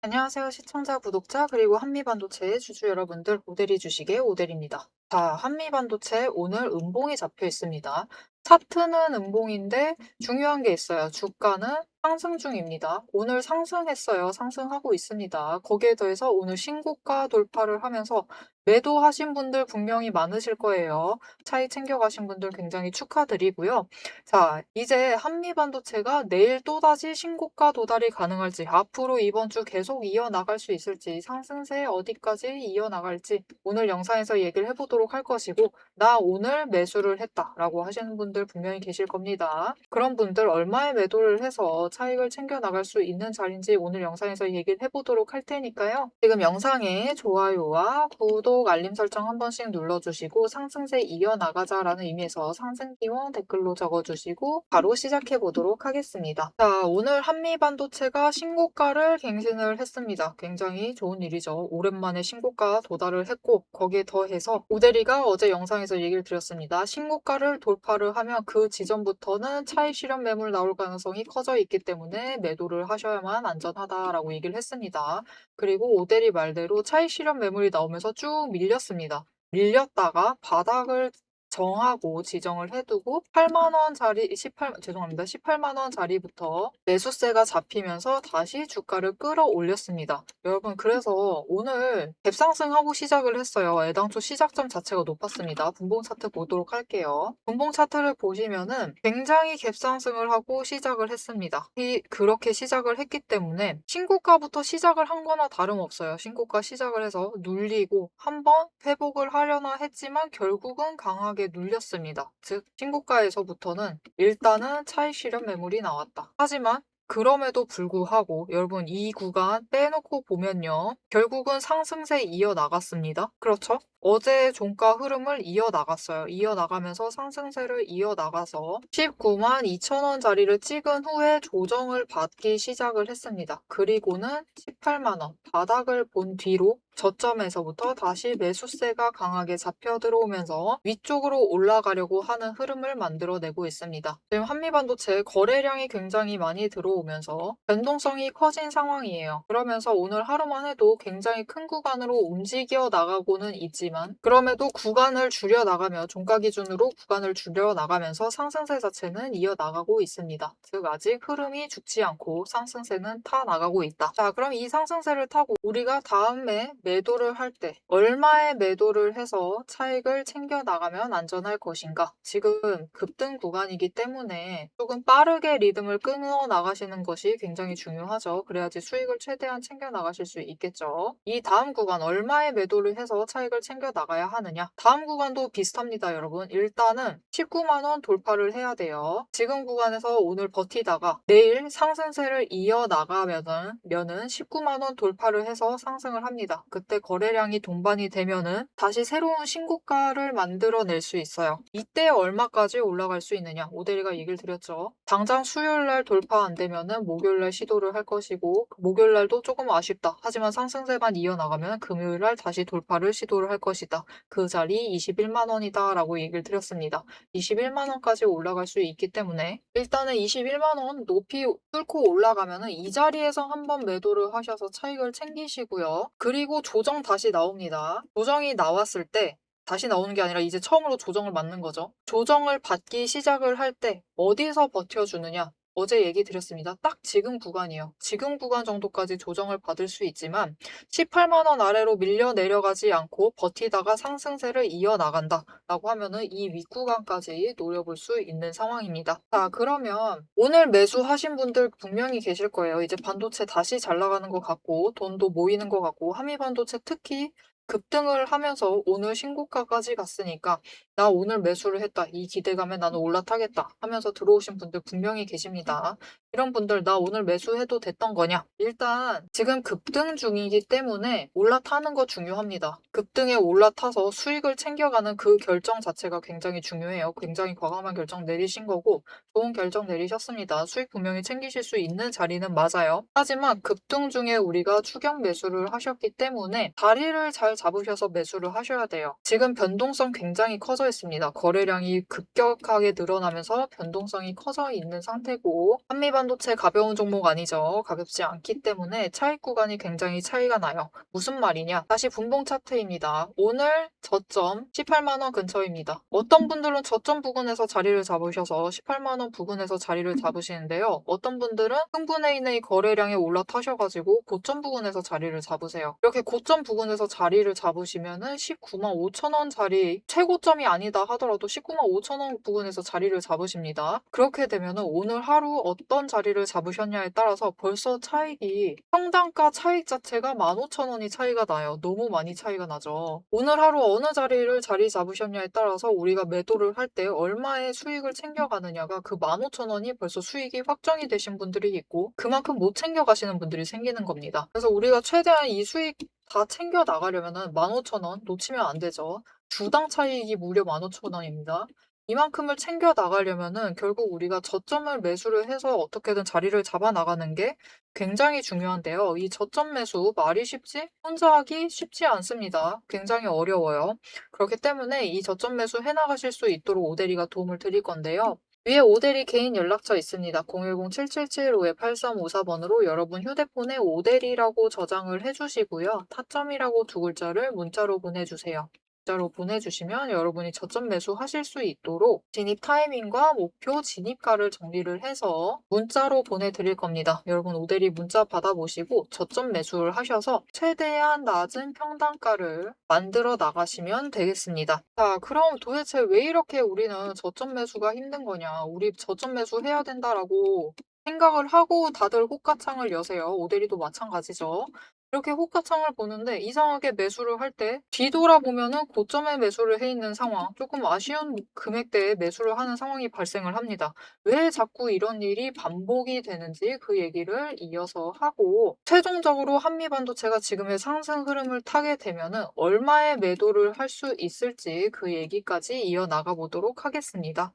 안녕하세요. 시청자, 구독자, 그리고 한미반도체의 주주 여러분들, 오대리 주식의 오대리입니다. 자, 한미반도체 오늘 음봉이 잡혀 있습니다. 차트는 음봉인데 중요한 게 있어요. 주가는 상승 중입니다. 오늘 상승했어요. 상승하고 있습니다. 거기에 더해서 오늘 신고가 돌파를 하면서 매도하신 분들 분명히 많으실 거예요. 차익 챙겨가신 분들 굉장히 축하드리고요. 자, 이제 한미반도체가 내일 또다시 신고가 도달이 가능할지, 앞으로 이번 주 계속 이어나갈 수 있을지, 상승세 어디까지 이어나갈지 오늘 영상에서 얘기를 해보도록 할 것이고, 나 오늘 매수를 했다라고 하시는 분들 분명히 계실 겁니다. 그런 분들 얼마에 매도를 해서 차익을 챙겨나갈 수 있는 자리인지 오늘 영상에서 얘기를 해보도록 할 테니까요. 지금 영상에 좋아요와 구독, 알림 설정 한 번씩 눌러주시고 상승세 이어나가자라는 의미에서 상승기원 댓글로 적어주시고 바로 시작해 보도록 하겠습니다. 자, 오늘 한미반도체가 신고가를 갱신을 했습니다. 굉장히 좋은 일이죠. 오랜만에 신고가 도달을 했고 거기에 더해서 오대리가 어제 영상에서 얘기를 드렸습니다. 신고가를 돌파를 하면 그 지점부터는 차익 실현 매물 나올 가능성이 커져 있기 때문에 매도를 하셔야만 안전하다라고 얘기를 했습니다. 그리고 오대리 말대로 차익 실현 매물이 나오면서 쭉 밀렸습니다. 밀렸다가 바닥을 정하고 지정을 해두고 8만 원짜리 18만 원짜리부터 매수세가 잡히면서 다시 주가를 끌어올렸습니다. 여러분, 그래서 오늘 갭상승하고 시작을 했어요. 애당초 시작점 자체가 높았습니다. 분봉 차트 보도록 할게요. 분봉 차트를 보시면은 굉장히 갭상승을 하고 시작을 했습니다. 그렇게 시작을 했기 때문에 신고가부터 시작을 한 거나 다름없어요. 신고가 시작을 해서 눌리고 한번 회복을 하려나 했지만 결국은 강하게 눌렸습니다. 즉 신고가에서부터는 일단은 차익 실현 매물이 나왔다. 하지만 그럼에도 불구하고 여러분 이 구간 빼놓고 보면요. 결국은 상승세 이어나갔습니다. 그렇죠? 어제 종가 흐름을 이어나갔어요. 이어나가면서 상승세를 이어나가서 19만 2천 원짜리를 찍은 후에 조정을 받기 시작을 했습니다. 그리고는 18만 원 바닥을 본 뒤로 저점에서부터 다시 매수세가 강하게 잡혀 들어오면서 위쪽으로 올라가려고 하는 흐름을 만들어내고 있습니다. 지금 한미반도체 거래량이 굉장히 많이 들어오면서 변동성이 커진 상황이에요. 그러면서 오늘 하루만 해도 굉장히 큰 구간으로 움직여 나가고는 있지만 그럼에도 구간을 줄여 나가며 종가 기준으로 구간을 줄여 나가면서 상승세 자체는 이어나가고 있습니다. 즉 아직 흐름이 죽지 않고 상승세는 타 나가고 있다. 자, 그럼 이 상승세를 타고 우리가 다음에 매도를 할 때 얼마에 매도를 해서 차익을 챙겨 나가면 안전할 것인가? 지금 급등 구간이기 때문에 조금 빠르게 리듬을 끊어 나가시는 것이 굉장히 중요하죠. 그래야지 수익을 최대한 챙겨 나가실 수 있겠죠. 이 다음 구간 얼마에 매도를 해서 차익을 챙겨 나가야 하느냐? 다음 구간도 비슷합니다, 여러분. 일단은 19만 원 돌파를 해야 돼요. 지금 구간에서 오늘 버티다가 내일 상승세를 이어나가면은 19만 원 돌파를 해서 상승을 합니다. 그때 거래량이 동반이 되면은 다시 새로운 신고가를 만들어낼 수 있어요. 이때 얼마까지 올라갈 수 있느냐? 오대리가 얘기를 드렸죠. 당장 수요일날 돌파 안 되면은 목요일날 시도를 할 것이고 목요일날도 조금 아쉽다. 하지만 상승세만 이어나가면 금요일날 다시 돌파를 시도를 할 것이다. 그 자리 21만 원이다 라고 얘기를 드렸습니다. 21만 원까지 올라갈 수 있기 때문에 일단은 21만 원 높이 뚫고 올라가면은 이 자리에서 한번 매도를 하셔서 차익을 챙기시고요. 그리고 조정 다시 나옵니다. 조정이 나왔을 때 다시 나오는 게 아니라 이제 처음으로 조정을 맞는 거죠. 조정을 받기 시작을 할 때 어디서 버텨주느냐? 어제 얘기 드렸습니다. 딱 지금 구간이에요. 지금 구간 정도까지 조정을 받을 수 있지만 18만 원 아래로 밀려 내려가지 않고 버티다가 상승세를 이어나간다 라고 하면은 이 윗구간까지 노려볼 수 있는 상황입니다. 자, 그러면 오늘 매수하신 분들 분명히 계실 거예요. 이제 반도체 다시 잘 나가는 것 같고 돈도 모이는 것 같고 한미반도체 특히 급등을 하면서 오늘 신고가까지 갔으니까 나 오늘 매수를 했다. 이 기대감에 나는 올라타겠다 하면서 들어오신 분들 분명히 계십니다. 이런 분들 나 오늘 매수해도 됐던 거냐? 일단 지금 급등 중이기 때문에 올라타는 거 중요합니다. 급등에 올라타서 수익을 챙겨가는 그 결정 자체가 굉장히 중요해요. 굉장히 과감한 결정 내리신 거고 좋은 결정 내리셨습니다. 수익 분명히 챙기실 수 있는 자리는 맞아요. 하지만 급등 중에 우리가 추격 매수를 하셨기 때문에 다리를 잘 잡으셔서 매수를 하셔야 돼요. 지금 변동성 굉장히 커져 커져 있습니다. 거래량이 급격하게 늘어나면서 변동성이 커져 있는 상태고 한미반도체 가벼운 종목 아니죠. 가볍지 않기 때문에 차익 구간이 굉장히 차이가 나요. 무슨 말이냐? 다시 분봉 차트입니다. 오늘 저점 18만 원 근처입니다. 어떤 분들은 저점 부근에서 자리를 잡으셔서 18만 원 부근에서 자리를 잡으시는데요. 어떤 분들은 흥분해 있는 이 거래량에 올라타셔가지고 고점 부근에서 자리를 잡으세요. 이렇게 고점 부근에서 자리를 잡으시면은 19만 5천 원 자리, 최고점이 아니다 하더라도 19만 5천 원 부근에서 자리를 잡으십니다. 그렇게 되면은 오늘 하루 어떤 자리를 잡으셨냐에 따라서 벌써 차익이, 평단가 차익 자체가 15,000원이 차이가 나요. 너무 많이 차이가 나죠. 오늘 하루 어느 자리를 자리 잡으셨냐에 따라서 우리가 매도를 할 때 얼마의 수익을 챙겨가느냐가, 그 15,000원이 벌써 수익이 확정이 되신 분들이 있고 그만큼 못 챙겨가시는 분들이 생기는 겁니다. 그래서 우리가 최대한 이 수익 다 챙겨 나가려면은 15,000원 놓치면 안 되죠. 주당 차익이 무려 15,000원입니다. 이만큼을 챙겨 나가려면은 결국 우리가 저점을 매수를 해서 어떻게든 자리를 잡아 나가는 게 굉장히 중요한데요. 이 저점 매수 말이 쉽지? 혼자 하기 쉽지 않습니다. 굉장히 어려워요. 그렇기 때문에 이 저점 매수 해나가실 수 있도록 오대리가 도움을 드릴 건데요. 위에 오대리 개인 연락처 있습니다. 010-7775-8354번으로 여러분 휴대폰에 오대리라고 저장을 해주시고요. 타점이라고 두 글자를 문자로 보내주세요. 문자로 보내주시면 여러분이 저점 매수하실 수 있도록 진입 타이밍과 목표 진입가를 정리를 해서 문자로 보내드릴 겁니다. 여러분 오대리 문자 받아보시고 저점 매수를 하셔서 최대한 낮은 평단가를 만들어 나가시면 되겠습니다. 자, 그럼 도대체 왜 이렇게 우리는 저점 매수가 힘든 거냐? 우리 저점 매수 해야 된다라고 생각을 하고 다들 호가창을 여세요. 오대리도 마찬가지죠. 이렇게 호가창을 보는데 이상하게 매수를 할 때 뒤돌아보면은 고점에 매수를 해 있는 상황, 조금 아쉬운 금액대에 매수를 하는 상황이 발생을 합니다. 왜 자꾸 이런 일이 반복이 되는지 그 얘기를 이어서 하고, 최종적으로 한미반도체가 지금의 상승 흐름을 타게 되면은 얼마의 매도를 할 수 있을지 그 얘기까지 이어나가 보도록 하겠습니다.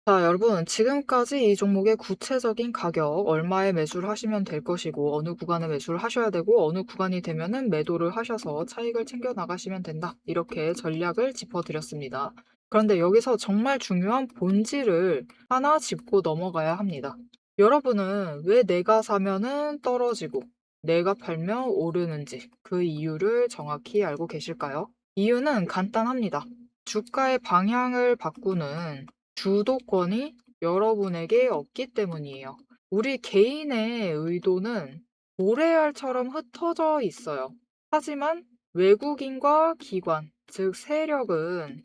자, 여러분, 지금까지 이 종목의 구체적인 가격, 얼마에 매수를 하시면 될 것이고, 어느 구간에 매수를 하셔야 되고, 어느 구간이 되면은 매도를 하셔서 차익을 챙겨 나가시면 된다. 이렇게 전략을 짚어드렸습니다. 그런데 여기서 정말 중요한 본질을 하나 짚고 넘어가야 합니다. 여러분은 왜 내가 사면은 떨어지고, 내가 팔면 오르는지 그 이유를 정확히 알고 계실까요? 이유는 간단합니다. 주가의 방향을 바꾸는 주도권이 여러분에게 없기 때문이에요. 우리 개인의 의도는 모래알처럼 흩어져 있어요. 하지만 외국인과 기관, 즉 세력은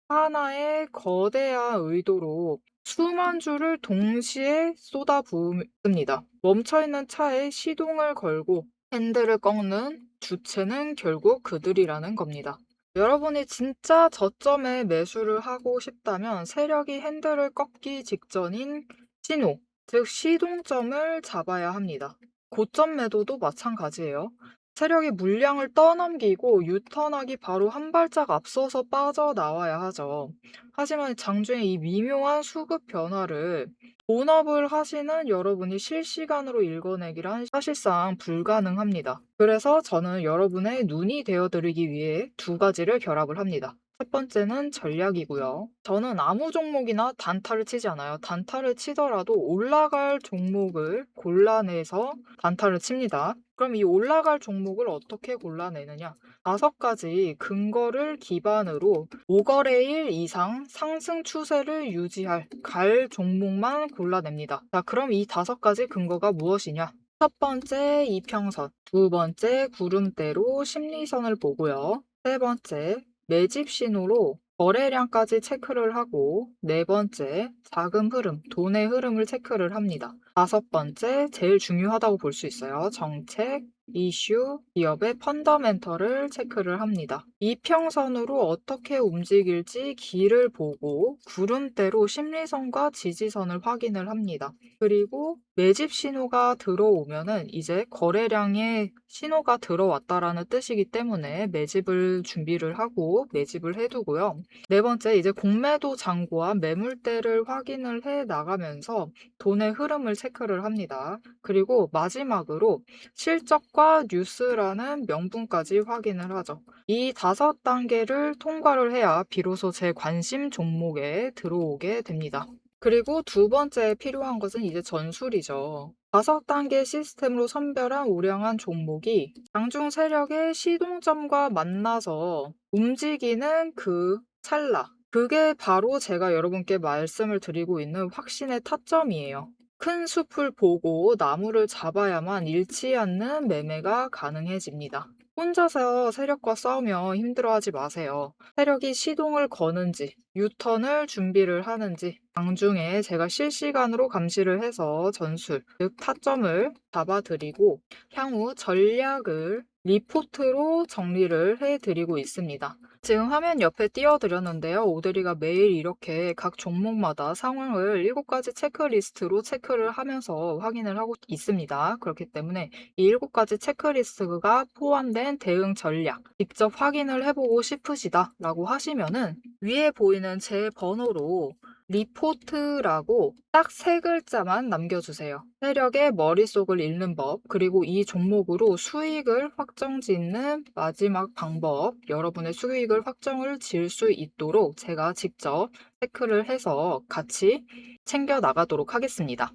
하나의 거대한 의도로 수만 줄을 동시에 쏟아부습니다. 멈춰있는 차에 시동을 걸고 핸들을 꺾는 주체는 결국 그들이라는 겁니다. 여러분이 진짜 저점에 매수를 하고 싶다면 세력이 핸들을 꺾기 직전인 신호, 즉 시동점을 잡아야 합니다. 고점 매도도 마찬가지예요. 세력이 물량을 떠넘기고 유턴하기 바로 한 발짝 앞서서 빠져나와야 하죠. 하지만 장중에 이 미묘한 수급 변화를 본업을 하시는 여러분이 실시간으로 읽어내기란 사실상 불가능합니다. 그래서 저는 여러분의 눈이 되어드리기 위해 두 가지를 결합을 합니다. 첫 번째는 전략이고요. 저는 아무 종목이나 단타를 치지 않아요. 단타를 치더라도 올라갈 종목을 골라내서 단타를 칩니다. 그럼 이 올라갈 종목을 어떻게 골라내느냐? 5가지 근거를 기반으로 5거래일 이상 상승 추세를 유지할 갈 종목만 골라냅니다. 자, 그럼 이 5가지 근거가 무엇이냐? 첫 번째 이평선, 두 번째 구름대로 심리선을 보고요. 세 번째 매집 신호로 거래량까지 체크를 하고, 네 번째 자금 흐름, 돈의 흐름을 체크를 합니다. 다섯 번째 제일 중요하다고 볼 수 있어요. 정책, 이슈, 기업의 펀더멘털을 체크를 합니다. 이평선으로 어떻게 움직일지 길을 보고 구름대로 심리선과 지지선을 확인을 합니다. 그리고 매집 신호가 들어오면은 이제 거래량의 신호가 들어왔다라는 뜻이기 때문에 매집을 준비를 하고 매집을 해두고요. 네 번째, 이제 공매도 잔고와 매물대를 확인을 해 나가면서 돈의 흐름을 체크를 합니다. 그리고 마지막으로 실적과 추가 뉴스라는 명분까지 확인을 하죠. 이 5단계를 통과를 해야 비로소 제 관심 종목에 들어오게 됩니다. 그리고 두 번째 필요한 것은 이제 전술이죠. 5단계 시스템으로 선별한 우량한 종목이 장중 세력의 시동점과 만나서 움직이는 그 찰나. 그게 바로 제가 여러분께 말씀을 드리고 있는 확신의 타점이에요. 큰 숲을 보고 나무를 잡아야만 잃지 않는 매매가 가능해집니다. 혼자서 세력과 싸우며 힘들어하지 마세요. 세력이 시동을 거는지, 유턴을 준비를 하는지, 장중에 제가 실시간으로 감시를 해서 전술, 즉 타점을 잡아드리고 향후 전략을 리포트로 정리를 해드리고 있습니다. 지금 화면 옆에 띄워드렸는데요. 오대리가 매일 이렇게 각 종목마다 상황을 7가지 체크리스트로 체크를 하면서 확인을 하고 있습니다. 그렇기 때문에 이 7가지 체크리스트가 포함된 대응 전략 직접 확인을 해보고 싶으시다라고 하시면은 위에 보이는 제 번호로 리포트라고 딱 3글자만 남겨주세요. 세력의 머릿속을 읽는 법, 그리고 이 종목으로 수익을 확정짓는 마지막 방법, 여러분의 수익을 확정을 지을 수 있도록 제가 직접 체크를 해서 같이 챙겨 나가도록 하겠습니다.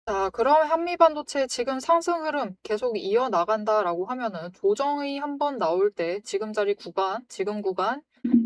자, 그럼 한미반도체 지금 상승 흐름 계속 이어나간다라고 하면은 조정이 한번 나올 때 지금 자리 구간, 지금 구간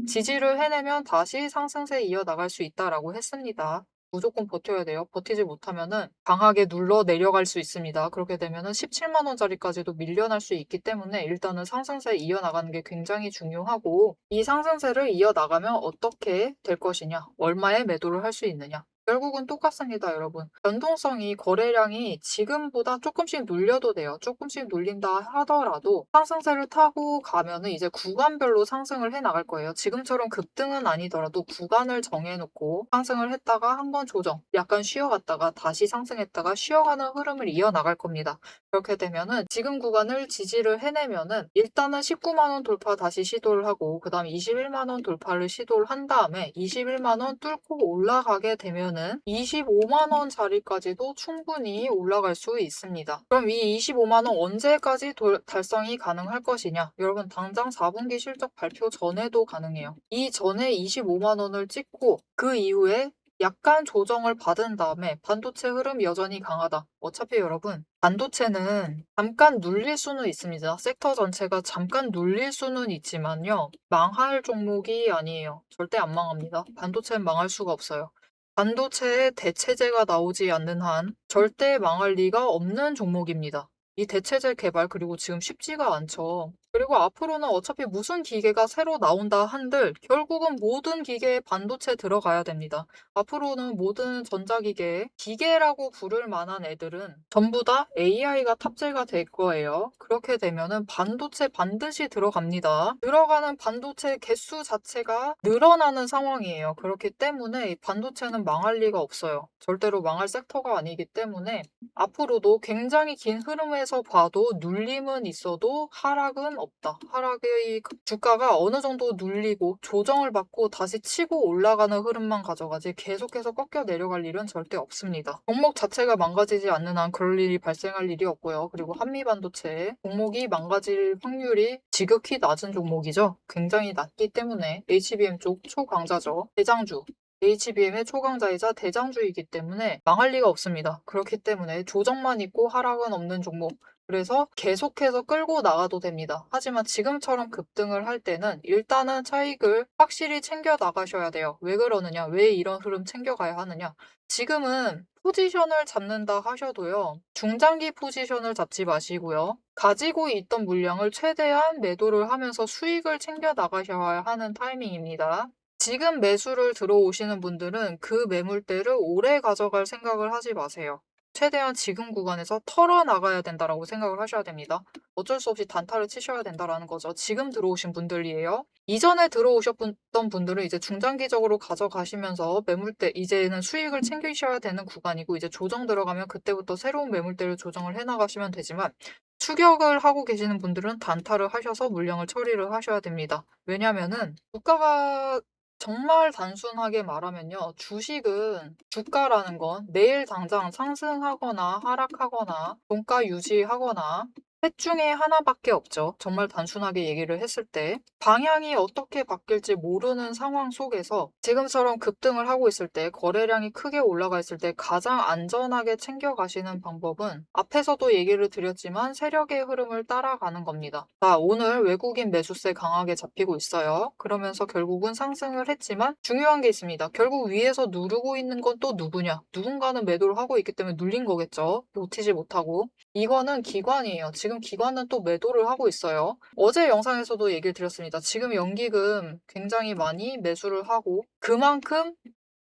지지를 해내면 다시 상승세 이어나갈 수 있다라고 했습니다. 무조건 버텨야 돼요. 버티지 못하면은 강하게 눌러 내려갈 수 있습니다. 그렇게 되면은 17만 원짜리까지도 밀려날 수 있기 때문에 일단은 상승세 이어나가는 게 굉장히 중요하고 이 상승세를 이어나가면 어떻게 될 것이냐, 얼마에 매도를 할 수 있느냐. 결국은 똑같습니다, 여러분. 변동성이 거래량이 지금보다 조금씩 눌려도 돼요. 조금씩 눌린다 하더라도 상승세를 타고 가면은 이제 구간별로 상승을 해 나갈 거예요. 지금처럼 급등은 아니더라도 구간을 정해놓고 상승을 했다가 한번 조정, 약간 쉬어갔다가 다시 상승했다가 쉬어가는 흐름을 이어나갈 겁니다. 그렇게 되면은 지금 구간을 지지를 해내면은 일단은 19만 원 돌파 다시 시도를 하고 그 다음에 21만 원 돌파를 시도를 한 다음에 21만 원 뚫고 올라가게 되면은 25만 원짜리까지도 충분히 올라갈 수 있습니다. 그럼 이 25만 원 언제까지 달성이 가능할 것이냐? 여러분 당장 4분기 실적 발표 전에도 가능해요. 이 전에 25만 원을 찍고 그 이후에 약간 조정을 받은 다음에 반도체 흐름 여전히 강하다. 어차피 여러분 반도체는 잠깐 눌릴 수는 있습니다. 섹터 전체가 잠깐 눌릴 수는 있지만요. 망할 종목이 아니에요. 절대 안 망합니다. 반도체는 망할 수가 없어요. 반도체에 대체제가 나오지 않는 한 절대 망할 리가 없는 종목입니다. 이 대체제 개발 그리고 지금 쉽지가 않죠. 그리고 앞으로는 어차피 무슨 기계가 새로 나온다 한들 결국은 모든 기계에 반도체 들어가야 됩니다. 앞으로는 모든 전자기계, 기계라고 부를 만한 애들은 전부 다 AI가 탑재가 될 거예요. 그렇게 되면은 반도체 반드시 들어갑니다. 들어가는 반도체 개수 자체가 늘어나는 상황이에요. 그렇기 때문에 이 반도체는 망할 리가 없어요. 절대로 망할 섹터가 아니기 때문에 앞으로도 굉장히 긴 흐름에서 봐도 눌림은 있어도 하락은 없다. 하락의 주가가 어느 정도 눌리고 조정을 받고 다시 치고 올라가는 흐름만 가져가지 계속해서 꺾여 내려갈 일은 절대 없습니다. 종목 자체가 망가지지 않는 한 그럴 일이 발생할 일이 없고요. 그리고 한미반도체 종목이 망가질 확률이 지극히 낮은 종목이죠. 굉장히 낮기 때문에 HBM 쪽 초강자죠. 대장주. HBM의 초강자이자 대장주이기 때문에 망할 리가 없습니다. 그렇기 때문에 조정만 있고 하락은 없는 종목. 그래서 계속해서 끌고 나가도 됩니다. 하지만 지금처럼 급등을 할 때는 일단은 차익을 확실히 챙겨 나가셔야 돼요. 왜 그러느냐? 왜 이런 흐름 챙겨가야 하느냐? 지금은 포지션을 잡는다 하셔도요. 중장기 포지션을 잡지 마시고요. 가지고 있던 물량을 최대한 매도를 하면서 수익을 챙겨 나가셔야 하는 타이밍입니다. 지금 매수를 들어오시는 분들은 그 매물대를 오래 가져갈 생각을 하지 마세요. 최대한 지금 구간에서 털어나가야 된다라고 생각을 하셔야 됩니다. 어쩔 수 없이 단타를 치셔야 된다라는 거죠. 지금 들어오신 분들이에요. 이전에 들어오셨던 분들은 이제 중장기적으로 가져가시면서 매물대 이제는 수익을 챙기셔야 되는 구간이고 이제 조정 들어가면 그때부터 새로운 매물대를 조정을 해나가시면 되지만 추격을 하고 계시는 분들은 단타를 하셔서 물량을 처리를 하셔야 됩니다. 왜냐면은 주가가 정말 단순하게 말하면요. 주식은 주가라는 건 내일 당장 상승하거나 하락하거나 종가 유지하거나 셋 중에 하나밖에 없죠. 정말 단순하게 얘기를 했을 때. 방향이 어떻게 바뀔지 모르는 상황 속에서 지금처럼 급등을 하고 있을 때, 거래량이 크게 올라가 있을 때 가장 안전하게 챙겨가시는 방법은 앞에서도 얘기를 드렸지만 세력의 흐름을 따라가는 겁니다. 자, 오늘 외국인 매수세 강하게 잡히고 있어요. 그러면서 결국은 상승을 했지만 중요한 게 있습니다. 결국 위에서 누르고 있는 건 또 누구냐? 누군가는 매도를 하고 있기 때문에 눌린 거겠죠. 놓치지 못하고. 이거는 기관이에요. 지금 기관은 또 매도를 하고 있어요. 어제 영상에서도 얘기를 드렸습니다. 지금 연기금 굉장히 많이 매수를 하고 그만큼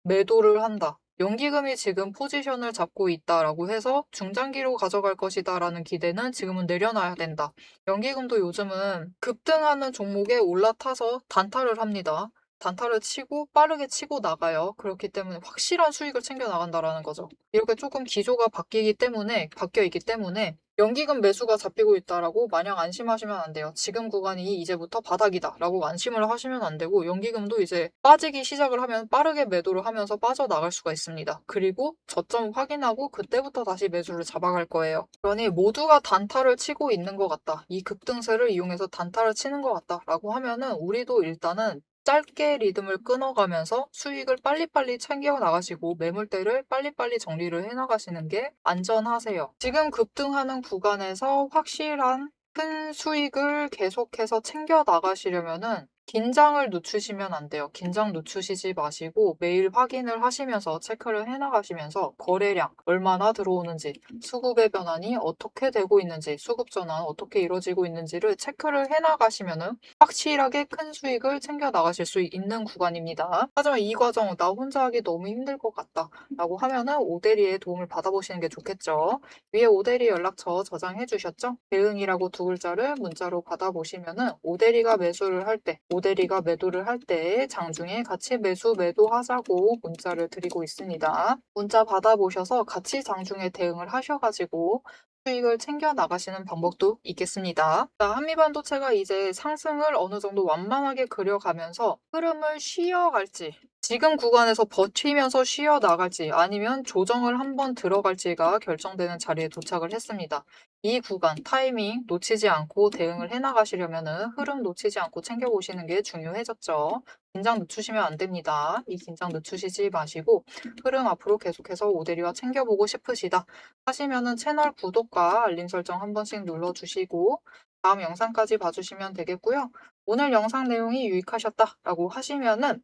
매도를 한다. 연기금이 지금 포지션을 잡고 있다라고 해서 중장기로 가져갈 것이다라는 기대는 지금은 내려놔야 된다. 연기금도 요즘은 급등하는 종목에 올라타서 단타를 합니다. 단타를 치고 빠르게 치고 나가요. 그렇기 때문에 확실한 수익을 챙겨 나간다라는 거죠. 이렇게 조금 기조가 바뀌어 있기 때문에 연기금 매수가 잡히고 있다라고 마냥 안심하시면 안 돼요. 지금 구간이 이제부터 바닥이다라고 안심을 하시면 안 되고 연기금도 이제 빠지기 시작을 하면 빠르게 매도를 하면서 빠져나갈 수가 있습니다. 그리고 저점 확인하고 그때부터 다시 매수를 잡아갈 거예요. 그러니 모두가 단타를 치고 있는 것 같다. 이 급등세를 이용해서 단타를 치는 것 같다라고 하면은 우리도 일단은 짧게 리듬을 끊어가면서 수익을 빨리빨리 챙겨 나가시고 매물대를 빨리빨리 정리를 해 나가시는 게 안전하세요. 지금 급등하는 구간에서 확실한 큰 수익을 계속해서 챙겨 나가시려면은 긴장을 늦추시면 안 돼요. 긴장 늦추시지 마시고 매일 확인을 하시면서 체크를 해 나가시면서 거래량 얼마나 들어오는지, 수급의 변환이 어떻게 되고 있는지, 수급 전환 어떻게 이루어지고 있는지를 체크를 해 나가시면은 확실하게 큰 수익을 챙겨 나가실 수 있는 구간입니다. 하지만 이 과정 나 혼자 하기 너무 힘들 것 같다 라고 하면은 오대리의 도움을 받아보시는 게 좋겠죠. 위에 오대리 연락처 저장해 주셨죠? 대응이라고 두 글자를 문자로 받아보시면은 오대리가 매수를 할 때, 오대리가 매도를 할 때 장중에 같이 매수 매도하자고 문자를 드리고 있습니다. 문자 받아보셔서 같이 장중에 대응을 하셔가지고 수익을 챙겨 나가시는 방법도 있겠습니다. 자, 한미반도체가 이제 상승을 어느 정도 완만하게 그려가면서 흐름을 쉬어갈지, 지금 구간에서 버티면서 쉬어 나갈지 아니면 조정을 한번 들어갈지가 결정되는 자리에 도착을 했습니다. 이 구간 타이밍 놓치지 않고 대응을 해 나가시려면은 흐름 놓치지 않고 챙겨보시는 게 중요해졌죠. 긴장 늦추시면 안 됩니다. 이 긴장 늦추시지 마시고 흐름 앞으로 계속해서 오대리와 챙겨보고 싶으시다 하시면은 채널 구독과 알림 설정 한 번씩 눌러주시고 다음 영상까지 봐주시면 되겠고요. 오늘 영상 내용이 유익하셨다라고 하시면은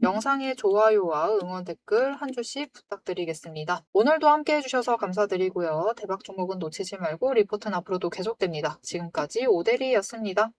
영상의 좋아요와 응원 댓글 한 줄씩 부탁드리겠습니다. 오늘도 함께 해주셔서 감사드리고요. 대박 종목은 놓치지 말고 리포트는 앞으로도 계속됩니다. 지금까지 오대리였습니다.